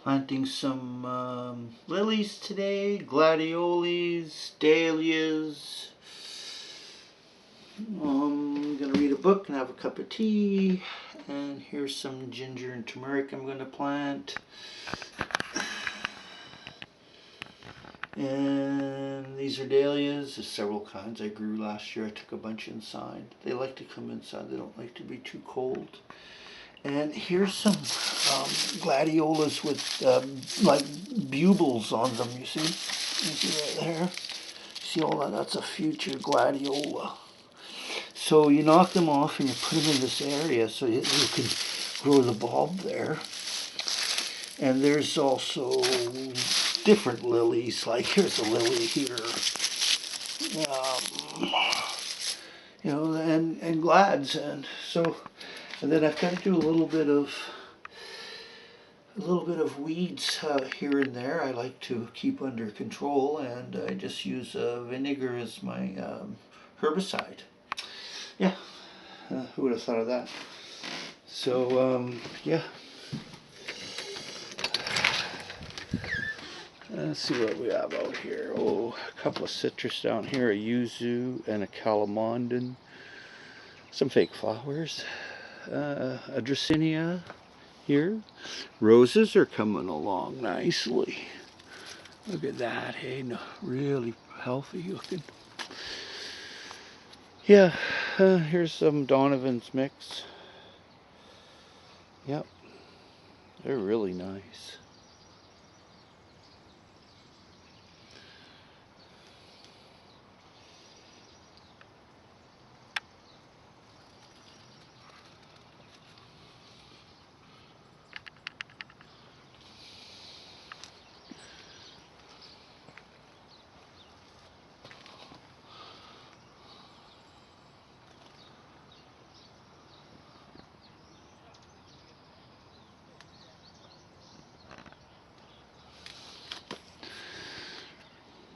Planting some lilies today, gladioles, dahlias. I'm going to read a book and have a cup of tea. And here's some ginger and turmeric I'm going to plant. And these are dahlias. There's several kinds I grew last year. I took a bunch inside. They like to come inside. They don't like to be too cold. And here's some gladiolas with like bugles on them, you see? You see right there? See all that? That's a future gladiola. So you knock them off and you put them in this area so you can grow the bulb there. And there's also different lilies, like here's a lily here. You know, and glads, and so, and then I've got to do a little bit of weeds here and there. I like to keep under control, and I just use vinegar as my herbicide. Yeah, who would have thought of that? So yeah. Let's see what we have out here. Oh, a couple of citrus down here, a yuzu and a calamondin. Some fake flowers. A dracaena here. Roses are coming along nicely. Look at that, hey, no, really healthy looking. Yeah, here's some Donovan's mix. Yep, they're really nice.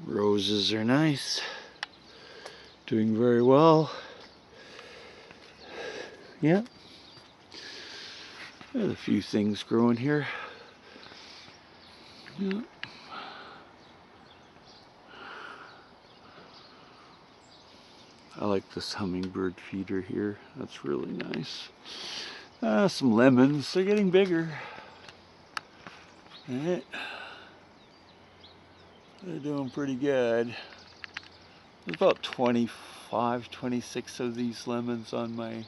Roses are nice, doing very well. Yeah, there's a few things growing here. Yeah. I like this hummingbird feeder here. That's really nice. Some lemons. They're getting bigger. Right. They're doing pretty good. There's about 25, 26 of these lemons on my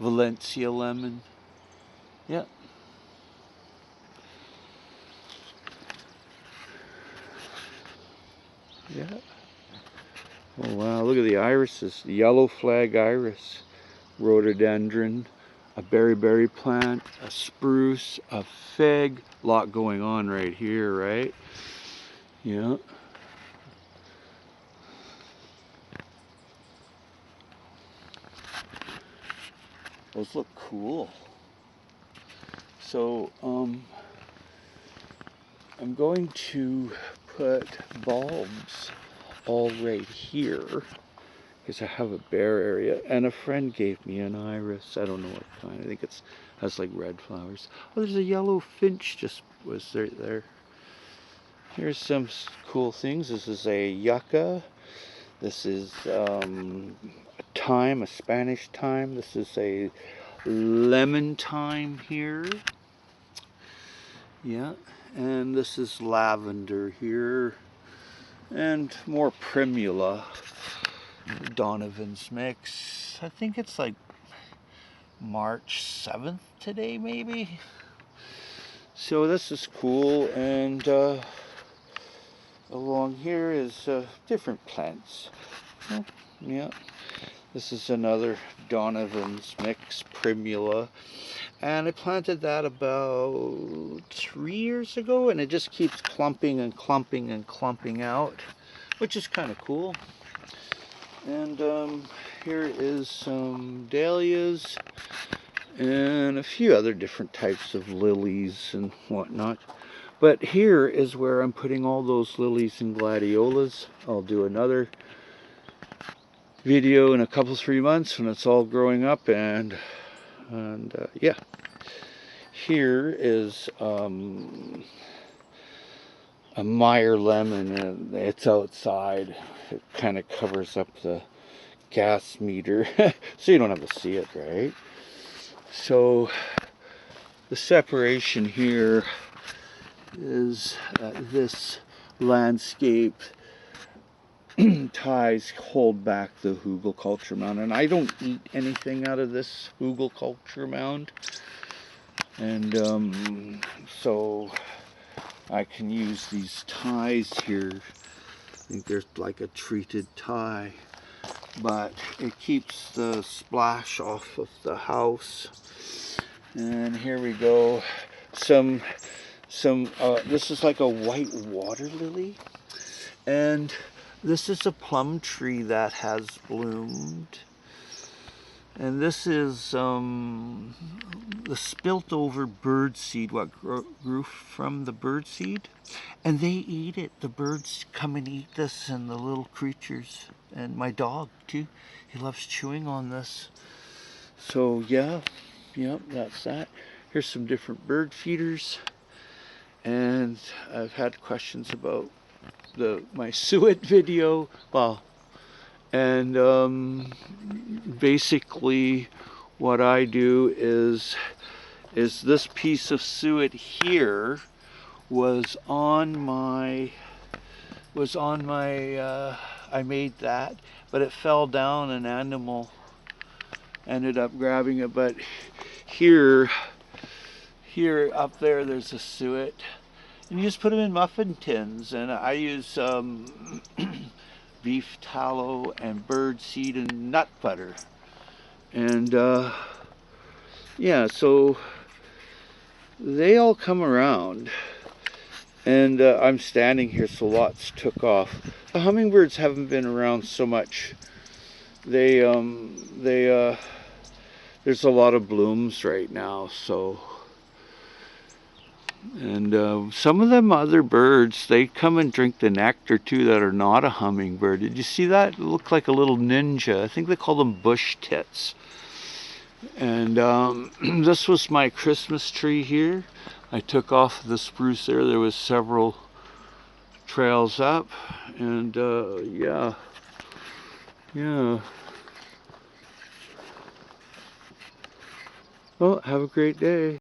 Valencia lemon. Yeah. Yeah. Oh wow, look at the irises. The yellow flag iris, rhododendron, a berry plant, a spruce, a fig. A lot going on right here, right? Yeah. Those look cool. So, I'm going to put bulbs all right here because I have a bare area, and a friend gave me an iris. I don't know what kind. I think it has like red flowers. Oh, there's a yellow finch just was right there. Here's some cool things. This is a yucca. This is a thyme, a Spanish thyme. This is a lemon thyme here. Yeah, and this is lavender here. And more primula. Donovan's mix. I think it's like March 7th today, maybe. So this is cool, and along here is different plants. Oh, yeah, this is another Donovan's mix, primula, and I planted that about 3 years ago, and it just keeps clumping and clumping and clumping out, which is kind of cool. And here is some dahlias and a few other different types of lilies and whatnot. But here is where I'm putting all those lilies and gladiolas. I'll do another video in a couple, 3 months when it's all growing up, and yeah. Here is a Meyer lemon, and it's outside. It kind of covers up the gas meter so you don't have to see it, right? So the separation here is this landscape ties hold back the hugelkultur mound, and I don't eat anything out of this hugelkultur mound, and so I can use these ties here. I think there's like a treated tie, but it keeps the splash off of the house. And here we go. This is like a white water lily, and this is a plum tree that has bloomed. And this is the spilt over bird seed, what grew from the bird seed. And they eat it. The birds come and eat this, and the little creatures. And my dog, too. He loves chewing on this. So, yeah, that's that. Here's some different bird feeders. And I've had questions about my suet video. Well, and basically what I do is this piece of suet here was on my I made that, but it fell down. An animal ended up grabbing it. But here up there's a suet, and you just put them in muffin tins, and I use beef tallow and bird seed and nut butter. And yeah, so they all come around, and I'm standing here, so lots took off. The hummingbirds haven't been around so much. There's a lot of blooms right now, so. And some of them other birds, they come and drink the nectar too that are not a hummingbird. Did you see that? It looked like a little ninja. I think they call them bush tits. And this was my Christmas tree here. I took off the spruce there. There was several trails up. And yeah. Well, have a great day.